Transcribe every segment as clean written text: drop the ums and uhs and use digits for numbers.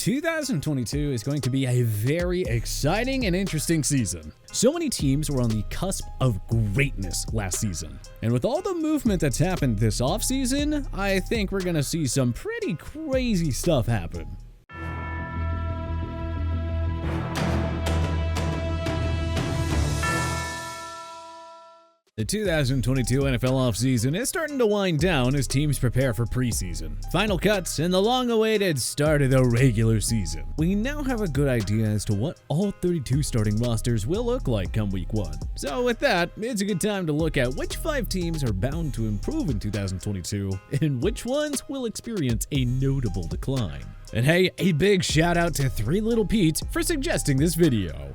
2022 is going to be a very exciting and interesting season. So many teams were on the cusp of greatness last season. And with all the movement that's happened this offseason, I think we're going to see some pretty crazy stuff happen. The 2022 NFL offseason is starting to wind down as teams prepare for preseason, final cuts, and the long-awaited start of the regular season. We now have a good idea as to what all 32 starting rosters will look like come week 1. So with that, it's a good time to look at which 5 teams are bound to improve in 2022 and which ones will experience a notable decline. And hey, a big shout out to 3 Little Pete's for suggesting this video.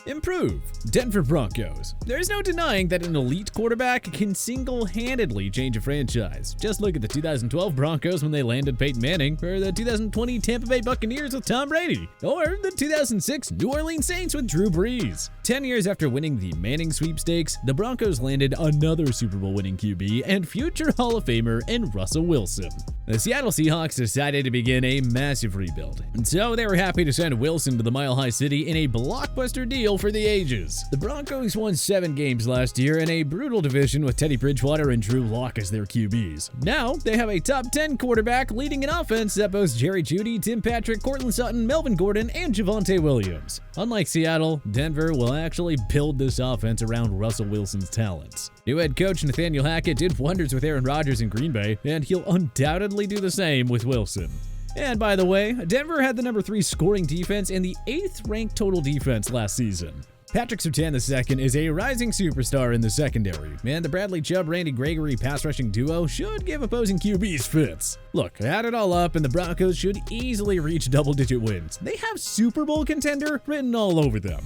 Improve. Denver Broncos. There's no denying that an elite quarterback can single-handedly change a franchise. Just look at the 2012 Broncos when they landed Peyton Manning, or the 2020 Tampa Bay Buccaneers with Tom Brady, or the 2006 New Orleans Saints with Drew Brees. 10 years after winning the Manning sweepstakes, the Broncos landed another Super Bowl winning QB and future Hall of Famer in Russell Wilson. The Seattle Seahawks decided to begin a massive rebuild, and so they were happy to send Wilson to the Mile High City in a blockbuster deal for the ages. The Broncos won 7 games last year in a brutal division with Teddy Bridgewater and Drew Lock as their QBs. Now, they have a top 10 quarterback leading an offense that boasts Jerry Jeudy, Tim Patrick, Courtland Sutton, Melvin Gordon, and Javonte Williams. Unlike Seattle, Denver will actually build this offense around Russell Wilson's talents. New head coach Nathaniel Hackett did wonders with Aaron Rodgers in Green Bay, and he'll undoubtedly do the same with Wilson. And by the way, Denver had the number 3 scoring defense and the 8th ranked total defense last season. Patrick Surtain II is a rising superstar in the secondary, and the Bradley Chubb-Randy Gregory pass rushing duo should give opposing QBs fits. Look, add it all up and the Broncos should easily reach double-digit wins. They have Super Bowl contender written all over them.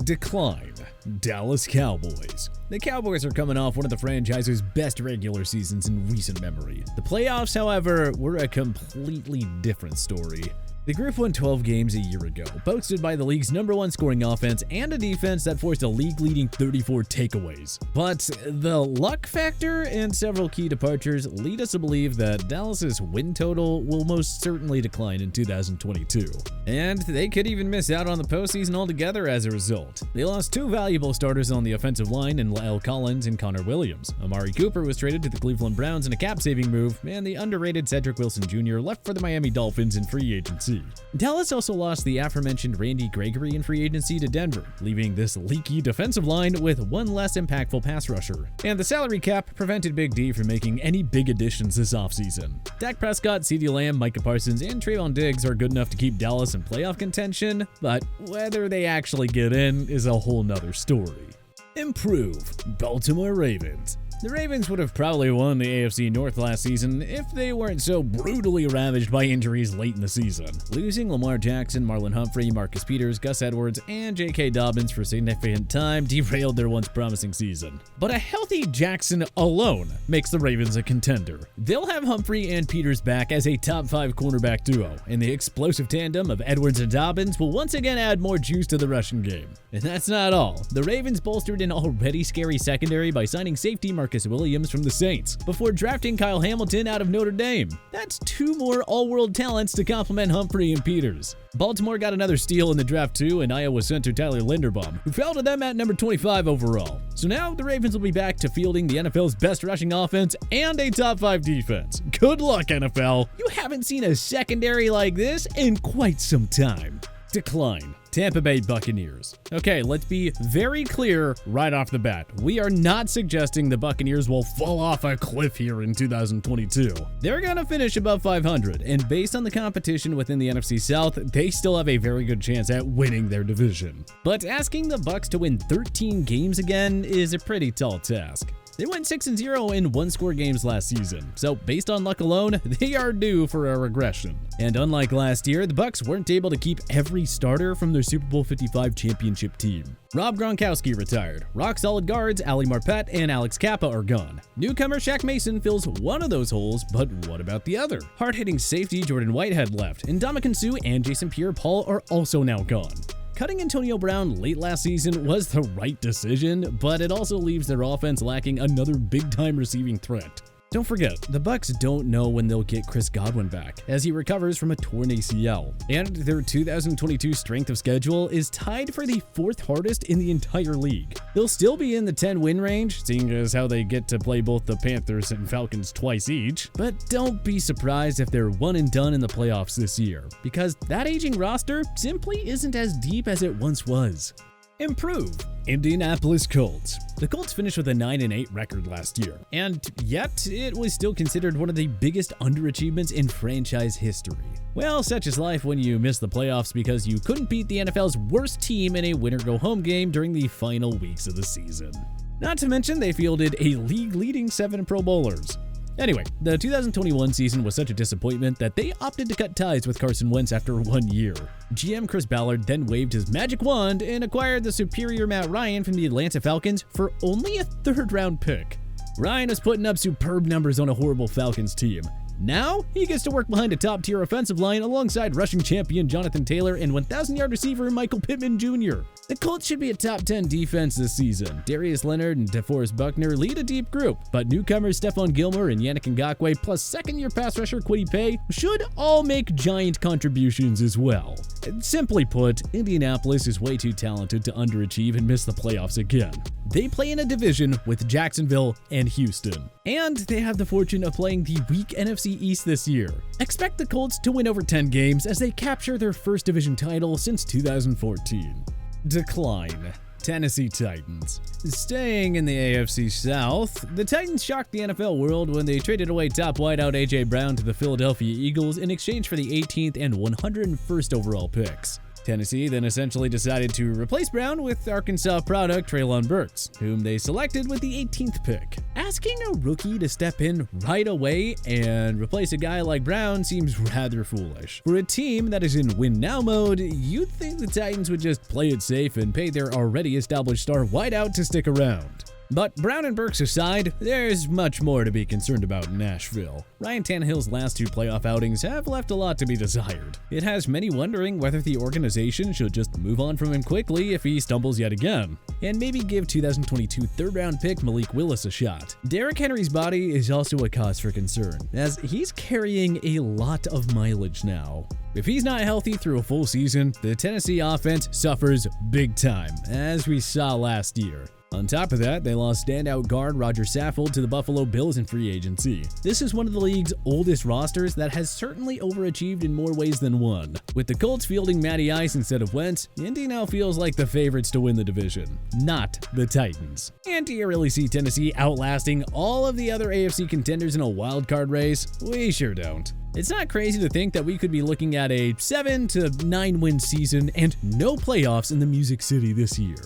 Decline. Dallas Cowboys. The Cowboys are coming off one of the franchise's best regular seasons in recent memory. The playoffs, however, were a completely different story. The group won 12 games a year ago, boasted by the league's number 1 scoring offense and a defense that forced a league-leading 34 takeaways. But the luck factor and several key departures lead us to believe that Dallas's win total will most certainly decline in 2022. And they could even miss out on the postseason altogether as a result. They lost 2 valuable starters on the offensive line in La'el Collins and Connor Williams. Amari Cooper was traded to the Cleveland Browns in a cap-saving move, and the underrated Cedric Wilson Jr. left for the Miami Dolphins in free agency. Dallas also lost the aforementioned Randy Gregory in free agency to Denver, leaving this leaky defensive line with 1 less impactful pass rusher. And the salary cap prevented Big D from making any big additions this offseason. Dak Prescott, CeeDee Lamb, Micah Parsons, and Trayvon Diggs are good enough to keep Dallas in playoff contention, but whether they actually get in is a whole nother story. Improve. Baltimore Ravens. The Ravens would have probably won the AFC North last season if they weren't so brutally ravaged by injuries late in the season. Losing Lamar Jackson, Marlon Humphrey, Marcus Peters, Gus Edwards, and J.K. Dobbins for significant time derailed their once promising season. But a healthy Jackson alone makes the Ravens a contender. They'll have Humphrey and Peters back as a top 5 cornerback duo, and the explosive tandem of Edwards and Dobbins will once again add more juice to the rushing game. And that's not all. The Ravens bolstered an already scary secondary by signing safety Marcus Williams from the Saints, before drafting Kyle Hamilton out of Notre Dame. That's 2 more all-world talents to complement Humphrey and Peters. Baltimore got another steal in the draft too, and Iowa center Tyler Linderbaum, who fell to them at number 25 overall. So now the Ravens will be back to fielding the NFL's best rushing offense and a top 5 defense. Good luck, NFL. You haven't seen a secondary like this in quite some time. Decline. Tampa Bay Buccaneers. Okay, let's be very clear right off the bat. We are not suggesting the Buccaneers will fall off a cliff here in 2022. They're gonna finish above 500, and based on the competition within the NFC South, they still have a very good chance at winning their division. But asking the Bucs to win 13 games again is a pretty tall task. They went 6-0 in 1-score games last season, so based on luck alone, they are due for a regression. And unlike last year, the Bucs weren't able to keep every starter from their Super Bowl 55 championship team. Rob Gronkowski retired. Rock-solid guards Ali Marpet and Alex Kappa are gone. Newcomer Shaq Mason fills one of those holes, but what about the other? Hard-hitting safety Jordan Whitehead left, and Ndamukong Suh and Jason Pierre-Paul are also now gone. Cutting Antonio Brown late last season was the right decision, but it also leaves their offense lacking another big-time receiving threat. Don't forget, the Bucs don't know when they'll get Chris Godwin back, as he recovers from a torn ACL. And their 2022 strength of schedule is tied for the 4th hardest in the entire league. They'll still be in the 10-win range, seeing as how they get to play both the Panthers and Falcons twice each. But don't be surprised if they're one and done in the playoffs this year, because that aging roster simply isn't as deep as it once was. Improve. Indianapolis Colts. The Colts finished with a 9-8 record last year, and yet it was still considered one of the biggest underachievements in franchise history. Well, such is life when you miss the playoffs because you couldn't beat the NFL's worst team in a win-or-go-home game during the final weeks of the season. Not to mention they fielded a league-leading 7 Pro Bowlers. Anyway, the 2021 season was such a disappointment that they opted to cut ties with Carson Wentz after 1 year. GM Chris Ballard then waved his magic wand and acquired the superior Matt Ryan from the Atlanta Falcons for only a 3rd-round pick. Ryan was putting up superb numbers on a horrible Falcons team. Now, he gets to work behind a top-tier offensive line alongside rushing champion Jonathan Taylor and 1,000-yard receiver Michael Pittman Jr. The Colts should be a top 10 defense this season. Darius Leonard and DeForest Buckner lead a deep group, but newcomers Stephon Gilmore and Yannick Ngakoue plus second-year pass rusher Kwity Paye should all make giant contributions as well. Simply put, Indianapolis is way too talented to underachieve and miss the playoffs again. They play in a division with Jacksonville and Houston, and they have the fortune of playing the weak NFC East this year. Expect the Colts to win over 10 games as they capture their first division title since 2014. Decline. Tennessee Titans. Staying in the AFC South, the Titans shocked the NFL world when they traded away top wideout A.J. Brown to the Philadelphia Eagles in exchange for the 18th and 101st overall picks. Tennessee then essentially decided to replace Brown with Arkansas product Treylon Burks, whom they selected with the 18th pick. Asking a rookie to step in right away and replace a guy like Brown seems rather foolish. For a team that is in win-now mode, you'd think the Titans would just play it safe and pay their already established star wideout to stick around. But Brown and Burks aside, there's much more to be concerned about in Nashville. Ryan Tannehill's last 2 playoff outings have left a lot to be desired. It has many wondering whether the organization should just move on from him quickly if he stumbles yet again, and maybe give 2022 3rd-round pick Malik Willis a shot. Derrick Henry's body is also a cause for concern, as he's carrying a lot of mileage now. If he's not healthy through a full season, the Tennessee offense suffers big time, as we saw last year. On top of that, they lost standout guard Roger Saffold to the Buffalo Bills in free agency. This is one of the league's oldest rosters that has certainly overachieved in more ways than one. With the Colts fielding Matty Ice instead of Wentz, Indy now feels like the favorites to win the division, not the Titans. And do you really see Tennessee outlasting all of the other AFC contenders in a wildcard race? We sure don't. It's not crazy to think that we could be looking at a 7 to 9 win season and no playoffs in the Music City this year.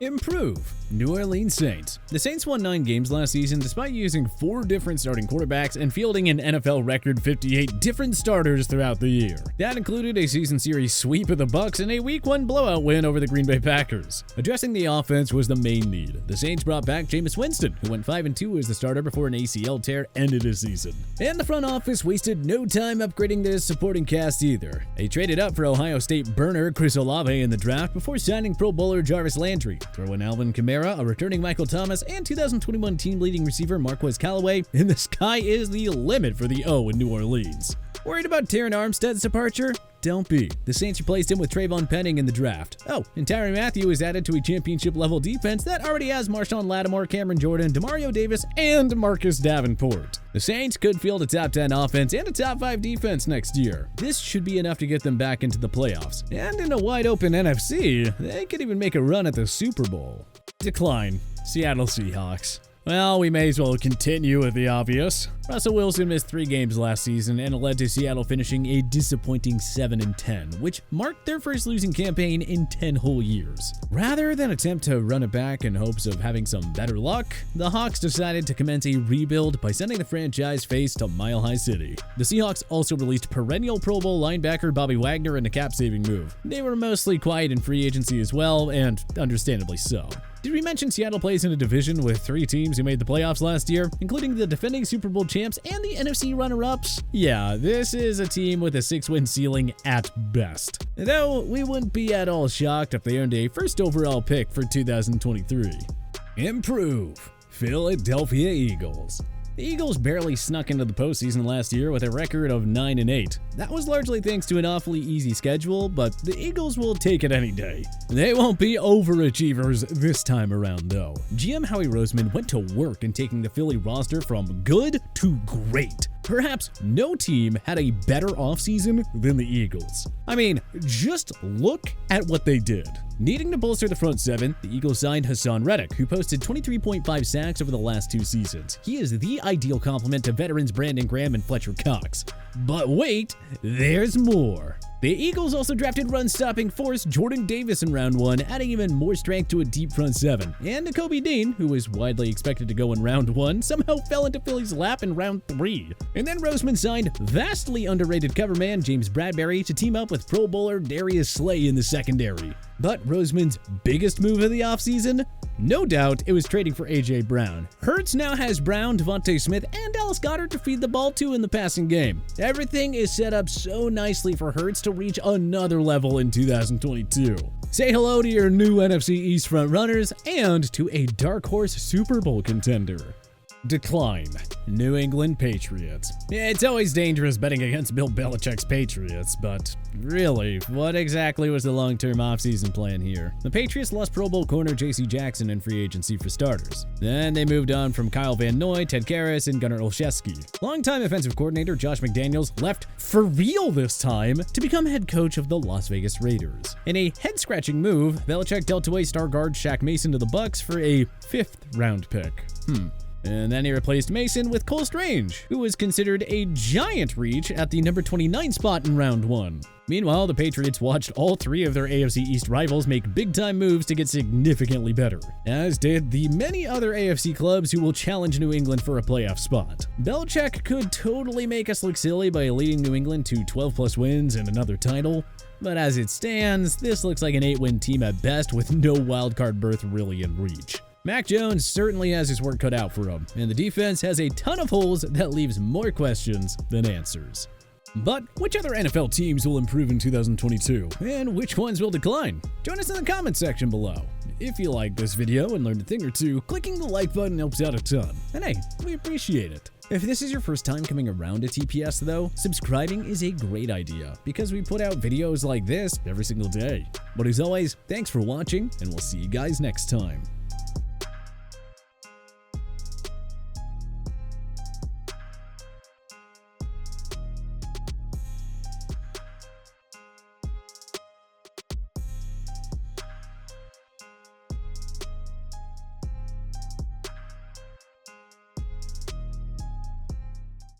Improve. New Orleans Saints. The Saints won 9 games last season despite using 4 different starting quarterbacks and fielding an NFL record 58 different starters throughout the year. That included a season series sweep of the Bucs and a Week 1 blowout win over the Green Bay Packers. Addressing the offense was the main need. The Saints brought back Jameis Winston, who went 5-2 as the starter before an ACL tear ended his season. And the front office wasted no time upgrading their supporting cast either. They traded up for Ohio State burner Chris Olave in the draft before signing Pro Bowler Jarvis Landry. Throw in Alvin Kamara, a returning Michael Thomas, and 2021 team-leading receiver Marquez Callaway, and the sky is the limit for the O in New Orleans. Worried about Terron Armstead's departure? Don't be. The Saints replaced him with Trayvon Penning in the draft. Oh, and Tyrann Mathieu is added to a championship-level defense that already has Marshawn Lattimore, Cameron Jordan, Demario Davis, and Marcus Davenport. The Saints could field a top 10 offense and a top 5 defense next year. This should be enough to get them back into the playoffs. And in a wide-open NFC, they could even make a run at the Super Bowl. Decline. Seattle Seahawks. Well, we may as well continue with the obvious. Russell Wilson missed 3 games last season, and it led to Seattle finishing a disappointing 7-10, which marked their first losing campaign in 10 whole years. Rather than attempt to run it back in hopes of having some better luck, the Hawks decided to commence a rebuild by sending the franchise face to Mile High City. The Seahawks also released perennial Pro Bowl linebacker Bobby Wagner in a cap-saving move. They were mostly quiet in free agency as well, and understandably so. Did we mention Seattle plays in a division with 3 teams who made the playoffs last year, including the defending Super Bowl champs and the NFC runner-ups? Yeah, this is a team with a 6-win ceiling at best. Though, we wouldn't be at all shocked if they earned a first overall pick for 2023. Improve. Philadelphia Eagles. The Eagles barely snuck into the postseason last year with a record of 9-8. That was largely thanks to an awfully easy schedule, but the Eagles will take it any day. They won't be overachievers this time around, though. GM Howie Roseman went to work in taking the Philly roster from good to great. Perhaps no team had a better offseason than the Eagles. I mean, just look at what they did. Needing to bolster the front seven, the Eagles signed Hassan Reddick, who posted 23.5 sacks over the last 2 seasons. He is the ideal complement to veterans Brandon Graham and Fletcher Cox. But wait, there's more. The Eagles also drafted run-stopping force Jordan Davis in round 1, adding even more strength to a deep front seven. And Nakobe Dean, who was widely expected to go in round 1, somehow fell into Philly's lap in round 3. And then Roseman signed vastly underrated coverman James Bradbury to team up with Pro Bowler Darius Slay in the secondary. But Roseman's biggest move of the offseason? No doubt it was trading for A.J. Brown. Hurts now has Brown, Devontae Smith, and Dallas Goedert to feed the ball to in the passing game. Everything is set up so nicely for Hurts to reach another level in 2022. Say hello to your new NFC East frontrunners and to a dark horse Super Bowl contender. Decline. New England Patriots. It's always dangerous betting against Bill Belichick's Patriots, but really, what exactly was the long-term offseason plan here? The Patriots lost Pro Bowl corner J.C. Jackson in free agency for starters. Then they moved on from Kyle Van Noy, Ted Karras, and Gunnar Olszewski. Longtime offensive coordinator Josh McDaniels left for real this time to become head coach of the Las Vegas Raiders. In a head-scratching move, Belichick dealt away star guard Shaq Mason to the Bucs for a 5th-round pick. And then he replaced Mason with Cole Strange, who was considered a giant reach at the number 29 spot in round 1. Meanwhile, the Patriots watched all 3 of their AFC East rivals make big-time moves to get significantly better, as did the many other AFC clubs who will challenge New England for a playoff spot. Belichick could totally make us look silly by leading New England to 12+ wins and another title, but as it stands, this looks like an 8-win team at best with no wildcard berth really in reach. Mac Jones certainly has his work cut out for him, and the defense has a ton of holes that leaves more questions than answers. But which other NFL teams will improve in 2022, and which ones will decline? Join us in the comments section below. If you like this video and learned a thing or two, clicking the like button helps out a ton, and hey, we appreciate it. If this is your first time coming around to TPS though, subscribing is a great idea because we put out videos like this every single day. But as always, thanks for watching, and we'll see you guys next time.